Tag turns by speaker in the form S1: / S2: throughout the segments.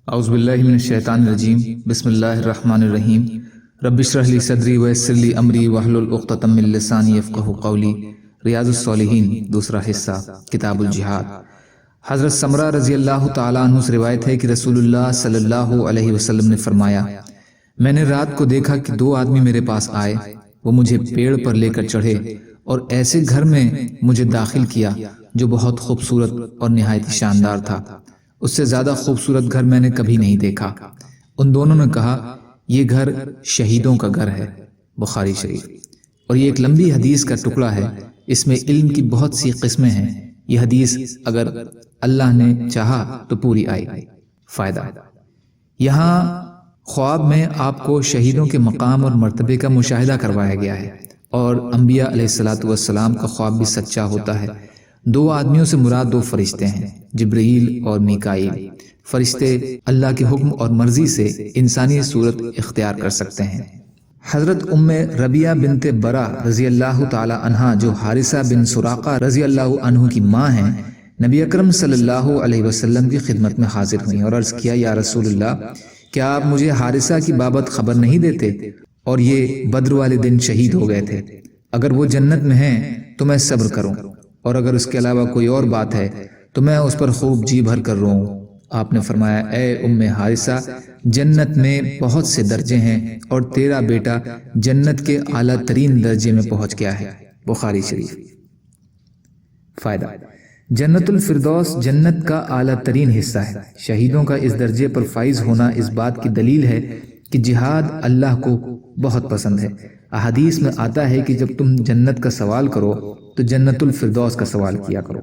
S1: اعوذ باللہ من الشیطان الرجیم بسم اللہ الرحمن الرحیم رب اشرح لی صدری ویسر لی امری واحلل عقدۃ من لسانی یفقہوا قولی۔ ریاض الصالحین دوسرا حصہ، کتاب الجہاد۔ حضرت سمرہ رضی اللہ تعالیٰ عنہ سے روایت ہے کہ رسول اللہ صلی اللہ علیہ وسلم نے فرمایا، میں نے رات کو دیکھا کہ دو آدمی میرے پاس آئے، وہ مجھے پیڑ پر لے کر چڑھے اور ایسے گھر میں مجھے داخل کیا جو بہت خوبصورت اور نہایت شاندار تھا۔ اس سے زیادہ خوبصورت گھر میں نے کبھی نہیں دیکھا۔ ان دونوں نے کہا، یہ گھر شہیدوں کا گھر ہے، بخاری شریف۔ اور یہ ایک لمبی حدیث کا ٹکڑا ہے، اس میں علم کی بہت سی قسمیں ہیں۔ یہ حدیث اگر اللہ نے چاہا تو پوری آئے گی۔ فائدہ، یہاں خواب میں آپ کو شہیدوں کے مقام اور مرتبے کا مشاہدہ کروایا گیا ہے، اور انبیاء علیہ الصلاۃ والسلام کا خواب بھی سچا ہوتا ہے۔ دو آدمیوں سے مراد دو فرشتے ہیں، جبرائیل اور میکائیل۔ فرشتے اللہ کے حکم اور مرضی سے انسانی صورت اختیار کر سکتے ہیں۔ حضرت ام ربیعہ بنت برا رضی اللہ تعالی عنہا، جو حارثہ بن سراقہ رضی اللہ عنہ کی ماں ہیں، نبی اکرم صلی اللہ علیہ وسلم کی خدمت میں حاضر ہوئیں اور عرض کیا، یا رسول اللہ، کیا آپ مجھے حارثہ کی بابت خبر نہیں دیتے؟ اور یہ بدر والے دن شہید ہو گئے تھے۔ اگر وہ جنت میں ہیں تو میں صبر کروں، اور اگر اس کے علاوہ کوئی اور بات ہے تو میں اس پر خوب جی بھر کر روؤں۔ آپ نے فرمایا، اے ام حارثہ، جنت میں بہت سے درجے ہیں اور تیرا بیٹا جنت کے اعلیٰ ترین درجے میں پہنچ گیا ہے، بخاری شریف۔ فائدہ، جنت الفردوس جنت کا اعلیٰ ترین حصہ ہے۔ شہیدوں کا اس درجے پر فائز ہونا اس بات کی دلیل ہے کہ جہاد اللہ کو بہت پسند ہے۔ احادیث میں آتا ہے کہ جب تم جنت کا سوال کرو تو جنت الفردوس کا سوال کیا کرو۔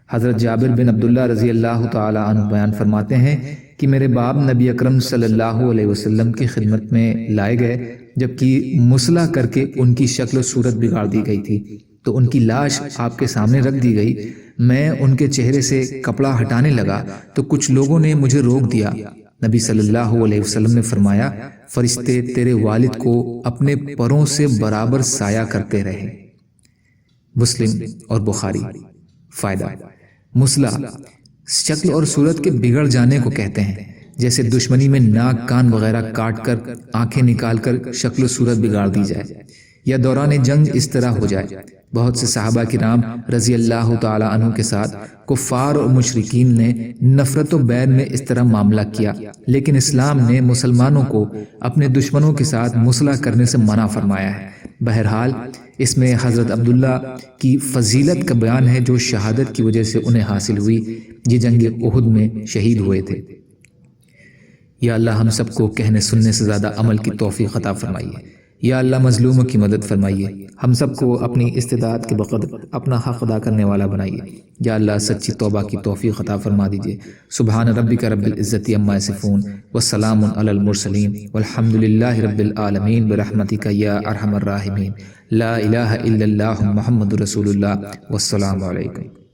S1: حضرت جابر بن عبداللہ رضی اللہ تعالی عنہ بیان فرماتے ہیں کہ میرے باپ نبی اکرم صلی اللہ علیہ وسلم کی خدمت میں لائے گئے، جبکہ مسلح کر کے ان کی شکل و صورت بگاڑ دی گئی تھی، تو ان کی لاش آپ کے سامنے رکھ دی گئی۔ میں ان کے چہرے سے کپڑا ہٹانے لگا تو کچھ لوگوں نے مجھے روک دیا۔ نبی صلی اللہ علیہ وسلم نے فرمایا، فرشتے تیرے والد کو اپنے پروں سے برابر سایہ کرتے رہے، مسلم اور بخاری۔ فائدہ، مسلح شکل اور صورت کے بگڑ جانے کو کہتے ہیں، جیسے دشمنی میں ناک کان وغیرہ کاٹ کر آنکھیں نکال کر شکل و صورت بگاڑ دی جائے، یا دوران جنگ اس طرح ہو جائے۔ بہت سے صحابہ کرام رضی اللہ تعالی عنہ کے ساتھ کفار اور مشرکین نے نفرت و بین میں اس طرح معاملہ کیا، لیکن اسلام نے مسلمانوں کو اپنے دشمنوں کے ساتھ مسلح کرنے سے منع فرمایا ہے۔ بہرحال اس میں حضرت عبداللہ کی فضیلت کا بیان ہے، جو شہادت کی وجہ سے انہیں حاصل ہوئی، یہ جنگ احد میں شہید ہوئے تھے۔ یا اللہ ہم سب کو کہنے سننے سے زیادہ عمل کی توفیق عطا فرمائیے۔ یا اللہ مظلوموں کی مدد فرمائیے، ہم سب کو اپنی استطاعت کے بقدر اپنا حق ادا کرنے والا بنائیے۔ یا اللہ سچی توبہ کی توفیق عطا فرما دیجیے۔ سبحان ربک رب العزت عما یصفون والسلام علی المرسلین والحمد للہ رب العالمین برحمتک یا ارحم الراحمین۔ لا الہ الا اللہ محمد رسول اللہ، والسلام علیکم۔